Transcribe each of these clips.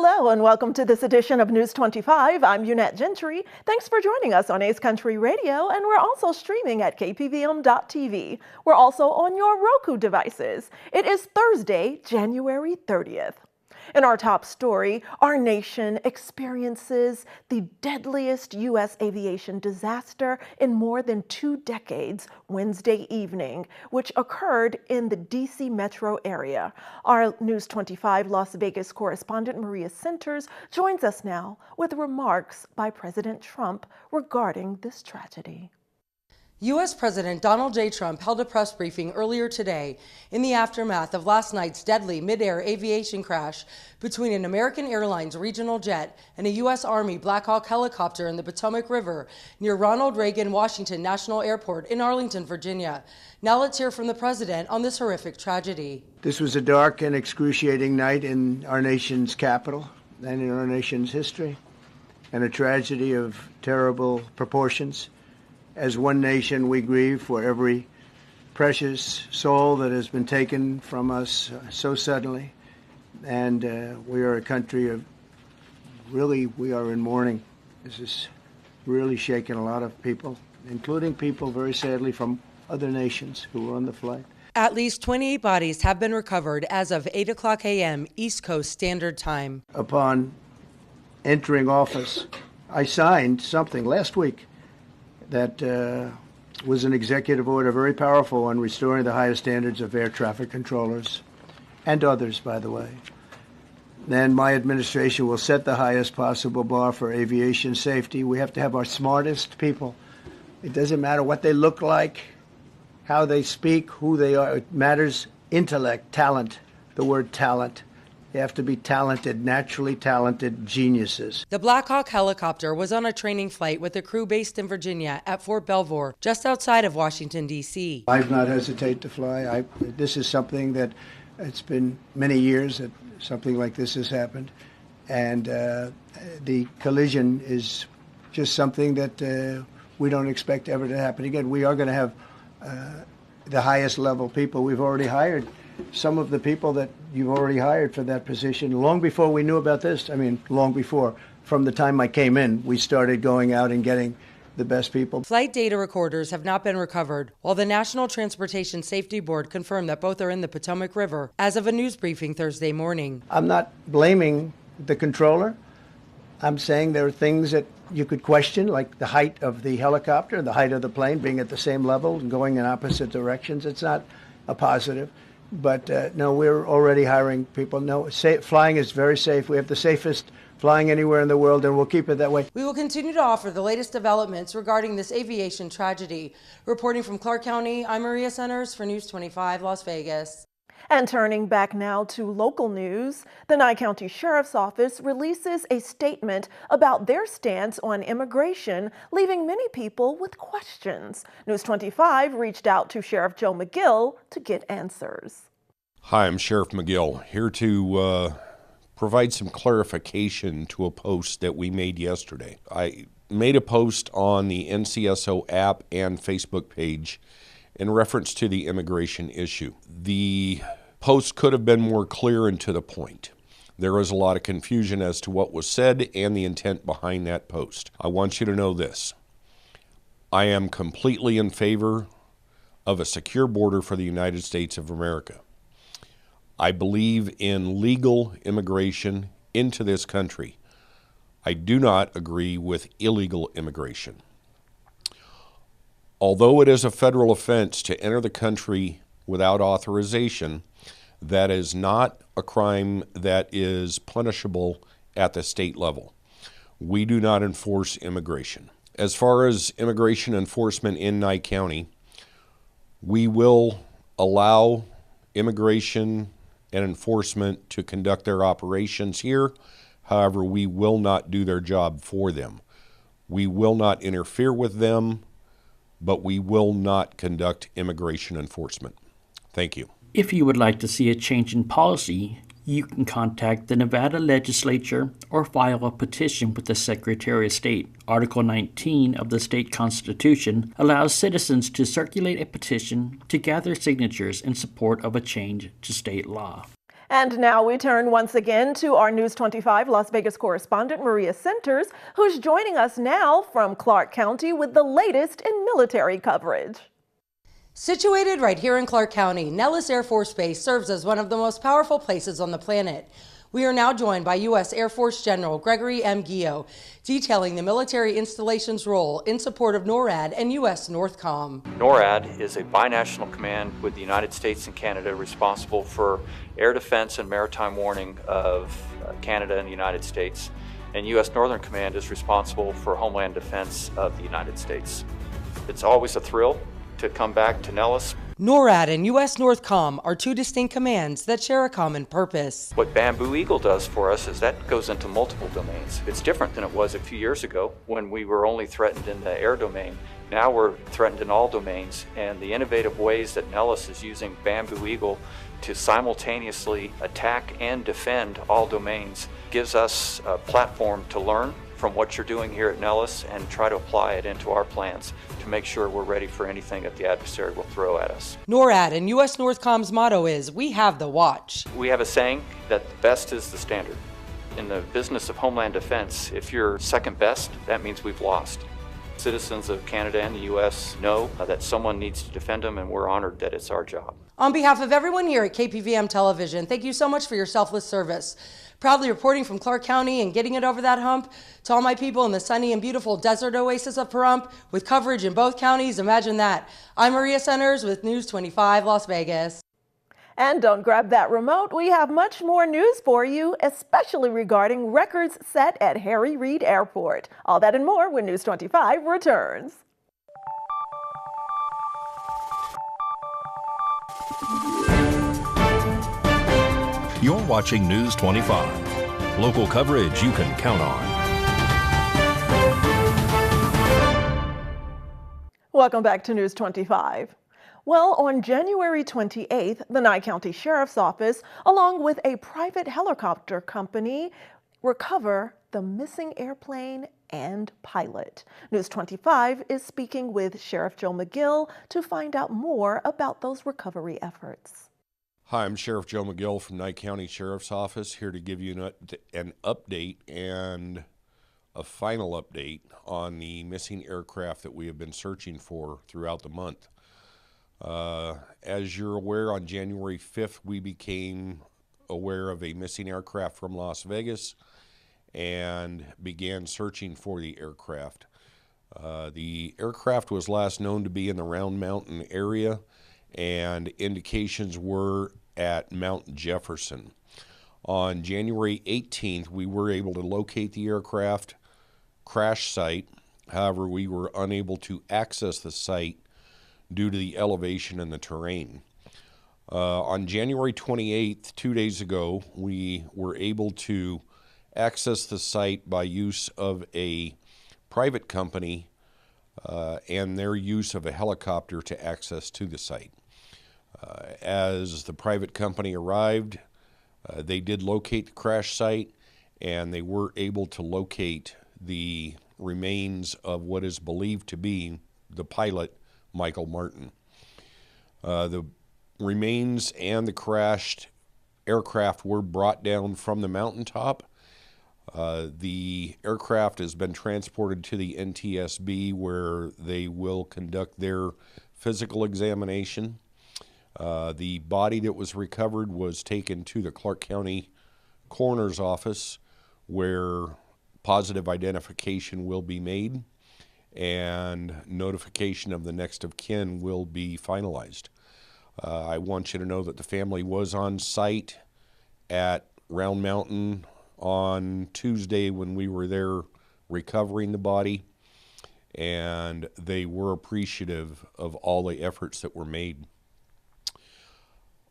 Hello and welcome to this edition of News 25. I'm Unette Gentry. Thanks for joining us on Ace Country Radio, and we're also streaming at KPVM-TV. We're also on your Roku devices. It is Thursday, January 30th. In our top story, our nation experiences the deadliest U.S. aviation disaster in more than 2 decades Wednesday evening, which occurred in the D.C. metro area. Our News 25 Las Vegas correspondent Maria Centers joins us now with remarks by President Trump regarding this tragedy. U.S. President Donald J. Trump held a press briefing earlier today in the aftermath of last night's deadly mid-air aviation crash between an American Airlines regional jet and a U.S. Army Black Hawk helicopter in the Potomac River near Ronald Reagan Washington National Airport in Arlington, Virginia. Now let's hear from the president on this horrific tragedy. This was a dark and excruciating night in our nation's capital and in our nation's history, and a tragedy of terrible proportions. As one nation, we grieve for every precious soul that has been taken from us so suddenly. And we are a country of, really, we are in mourning. This is really shaking a lot of people, including people, very sadly, from other nations who were on the flight. At least 28 bodies have been recovered as of 8 o'clock a.m. East Coast Standard Time. Upon entering office, I signed something last week that was an executive order, very powerful, on restoring the highest standards of air traffic controllers and others, by the way. Then my administration will set the highest possible bar for aviation safety. We have to have our smartest people. It doesn't matter what they look like, how they speak, who they are. It matters intellect, talent, the word talent. They have to be talented, naturally talented geniuses. The Black Hawk helicopter was on a training flight with a crew based in Virginia at Fort Belvoir, just outside of Washington, D.C. I've not hesitated to fly. This is something that it's been many years that something like this has happened. And the collision is just something that we don't expect ever to happen again. We are going to have the highest level people. We've already hired some of the people that you've already hired for that position long before we knew about this. I mean, long before. From the time I came in, we started going out and getting the best people. Flight data recorders have not been recovered, while the National Transportation Safety Board confirmed that both are in the Potomac River as of a news briefing Thursday morning. I'm not blaming the controller. I'm saying there are things that you could question, like the height of the helicopter, the height of the plane being at the same level and going in opposite directions. It's not a positive. But no, we're already hiring people. No, flying is very safe. We have the safest flying anywhere in the world, and we'll keep it that way. We will continue to offer the latest developments regarding this aviation tragedy. Reporting from Clark County, I'm Maria Centers for News 25 Las Vegas. And turning back now to local news, the Nye County Sheriff's Office releases a statement about their stance on immigration, leaving many people with questions. News 25 reached out to Sheriff Joe McGill to get answers. Hi, I'm Sheriff McGill, here to provide some clarification to a post that we made yesterday. I made a post on the NCSO app and Facebook page in reference to the immigration issue. The post could have been more clear and to the point. There is a lot of confusion as to what was said and the intent behind that post. I want you to know this. I am completely in favor of a secure border for the United States of America. I believe in legal immigration into this country. I do not agree with illegal immigration. Although it is a federal offense to enter the country without authorization, that is not a crime that is punishable at the state level. We do not enforce immigration. As far as immigration enforcement in Nye County, we will allow immigration and enforcement to conduct their operations here. However, we will not do their job for them. We will not interfere with them, but we will not conduct immigration enforcement. Thank you. If you would like to see a change in policy, you can contact the Nevada legislature or file a petition with the Secretary of State. Article 19 of the state constitution allows citizens to circulate a petition to gather signatures in support of a change to state law. And now we turn once again to our News 25 Las Vegas correspondent, Maria Centers, who's joining us now from Clark County with the latest in military coverage. Situated right here in Clark County, Nellis Air Force Base serves as one of the most powerful places on the planet. We are now joined by U.S. Air Force General Gregory M. Gio, detailing the military installation's role in support of NORAD and U.S. NORTHCOM. NORAD is a binational command with the United States and Canada responsible for air defense and maritime warning of Canada and the United States. And U.S. Northern Command is responsible for homeland defense of the United States. It's always a thrill to come back to Nellis. NORAD and U.S. NORTHCOM are two distinct commands that share a common purpose. What Bamboo Eagle does for us is that goes into multiple domains. It's different than it was a few years ago when we were only threatened in the air domain. Now we're threatened in all domains, and the innovative ways that Nellis is using Bamboo Eagle to simultaneously attack and defend all domains gives us a platform to learn from what you're doing here at Nellis and try to apply it into our plans to make sure we're ready for anything that the adversary will throw at us. NORAD and U.S. NORTHCOM's motto is, "We have the watch." We have a saying that the best is the standard. In the business of homeland defense, if you're second best, that means we've lost. Citizens of Canada and the U.S. know that someone needs to defend them, and we're honored that it's our job. On behalf of everyone here at KPVM Television, thank you so much for your selfless service. Proudly reporting from Clark County and getting it over that hump, to all my people in the sunny and beautiful desert oasis of Pahrump, with coverage in both counties, imagine that. I'm Maria Centers with News 25 Las Vegas. And don't grab that remote. We have much more news for you, especially regarding records set at Harry Reid Airport. All that and more when News 25 returns. You're watching News 25. Local coverage you can count on. Welcome back to News 25. Well, on January 28th, the Nye County Sheriff's Office, along with a private helicopter company, recover the missing airplane and pilot. News 25 is speaking with Sheriff Joe McGill to find out more about those recovery efforts. Hi, I'm Sheriff Joe McGill from Nye County Sheriff's Office, here to give you an update and a final update on the missing aircraft that we have been searching for throughout the month. As you're aware, on January 5th, we became aware of a missing aircraft from Las Vegas and began searching for the aircraft. The aircraft was last known to be in the Round Mountain area, and indications were at Mount Jefferson. On January 18th, we were able to locate the aircraft crash site. However, we were unable to access the site due to the elevation in the terrain. On January 28th, 2 days ago, we were able to access the site by use of a private company and their use of a helicopter to access to the site. As the private company arrived, they did locate the crash site, and they were able to locate the remains of what is believed to be the pilot, Michael Martin. The remains and the crashed aircraft were brought down from the mountaintop. The aircraft has been transported to the NTSB, where they will conduct their physical examination. The body that was recovered was taken to the Clark County Coroner's Office, where positive identification will be made and notification of the next of kin will be finalized. I want you to know that the family was on site at Round Mountain on Tuesday when we were there recovering the body, and they were appreciative of all the efforts that were made.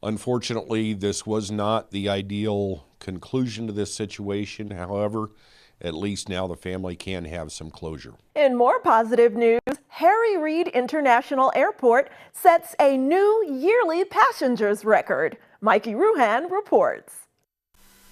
Unfortunately, this was not the ideal conclusion to this situation. However, at least now the family can have some closure. In more positive news, Harry Reid International Airport sets a new yearly passengers record. Mikey Ruhan reports.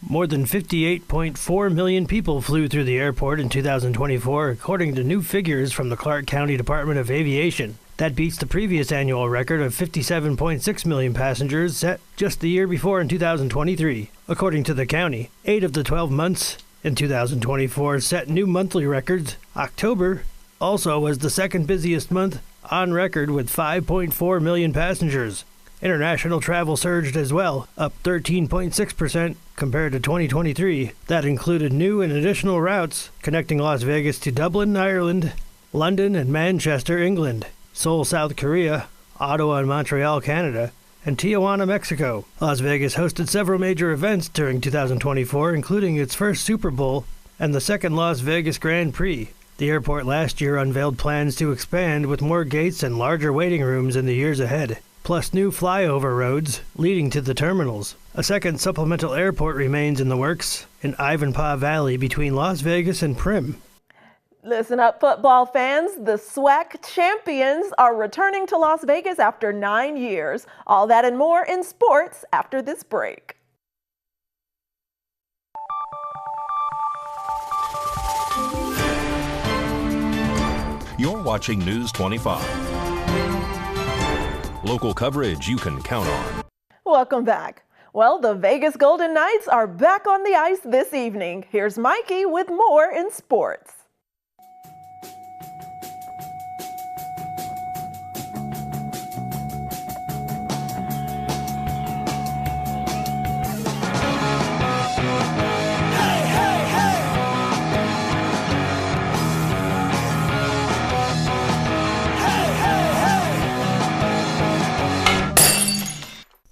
More than 58.4 million people flew through the airport in 2024, according to new figures from the Clark County Department of Aviation. That beats the previous annual record of 57.6 million passengers set just the year before in 2023. According to the county, 8 of the 12 months in 2024 set new monthly records. October also was the second busiest month on record with 5.4 million passengers. International travel surged as well, up 13.6% compared to 2023. That included new and additional routes connecting Las Vegas to Dublin, Ireland, London and Manchester, England, Seoul, South Korea, Ottawa and Montreal, Canada, and Tijuana, Mexico. Las Vegas hosted several major events during 2024, including its first Super Bowl and the second Las Vegas Grand Prix. The airport last year unveiled plans to expand with more gates and larger waiting rooms in the years ahead, plus new flyover roads leading to the terminals. A second supplemental airport remains in the works in Ivanpah Valley between Las Vegas and Primm. Listen up, football fans. The SWAC champions are returning to Las Vegas after 9 years. All that and more in sports after this break. You're watching News 25. Local coverage you can count on. Welcome back. Well, the Vegas Golden Knights are back on the ice this evening. Here's Mikey with more in sports.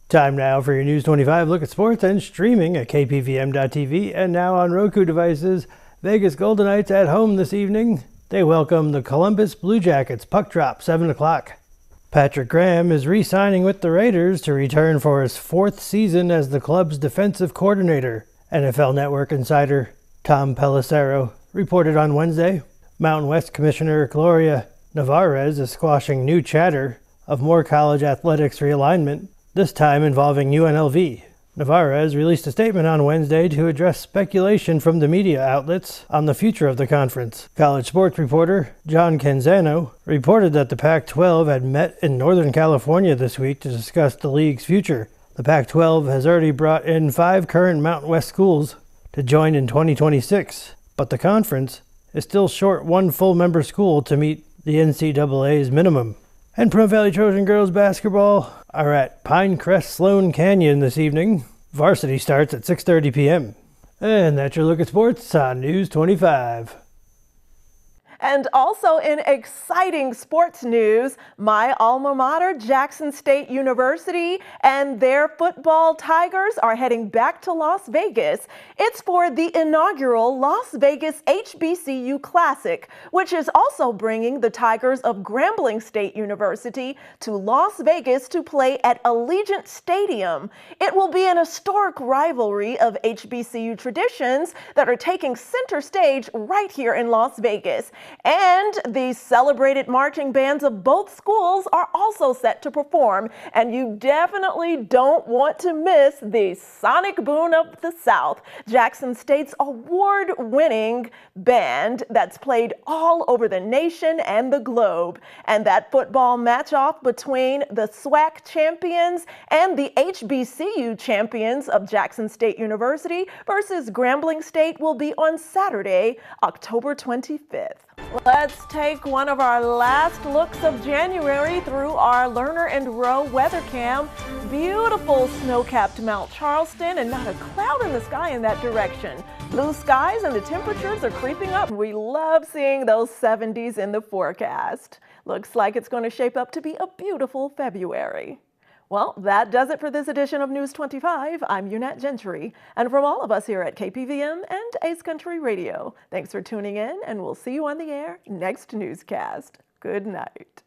Time now for your News 25 look at sports and streaming at KPVM.TV and now on Roku devices. Vegas Golden Knights at home this evening. They welcome the Columbus Blue Jackets. Puck drop, 7 o'clock. Patrick Graham is re-signing with the Raiders to return for his 4th season as the club's defensive coordinator. NFL Network insider Tom Pelissero reported on Wednesday. Mountain West Commissioner Gloria Navarez is squashing new chatter of more college athletics realignment, this time involving UNLV. Navarez released a statement on Wednesday to address speculation from the media outlets on the future of the conference. College sports reporter John Canzano reported that the Pac-12 had met in Northern California this week to discuss the league's future. The Pac-12 has already brought in 5 current Mountain West schools to join in 2026, but the conference is still short 1 full member school to meet the NCAA's minimum. And Pro Valley Trojan girls basketball are at Pinecrest Sloan Canyon this evening. Varsity starts at 6:30 p.m. And that's your look at sports on News 25. And also in exciting sports news, my alma mater, Jackson State University, and their football Tigers are heading back to Las Vegas. It's for the inaugural Las Vegas HBCU Classic, which is also bringing the Tigers of Grambling State University to Las Vegas to play at Allegiant Stadium. It will be an historic rivalry of HBCU traditions that are taking center stage right here in Las Vegas. And the celebrated marching bands of both schools are also set to perform. And you definitely don't want to miss the Sonic Boom of the South, Jackson State's award-winning band that's played all over the nation and the globe. And that football match-off between the SWAC champions and the HBCU champions of Jackson State University versus Grambling State will be on Saturday, October 25th. Let's take one of our last looks of January through our Lerner and Rowe weather cam. Beautiful snow-capped Mount Charleston and not a cloud in the sky in that direction. Blue skies and the temperatures are creeping up. We love seeing those 70s in the forecast. Looks like it's going to shape up to be a beautiful February. Well, that does it for this edition of News 25. I'm Unette Gentry, and from all of us here at KPVM and Ace Country Radio, thanks for tuning in, and we'll see you on the air next newscast. Good night.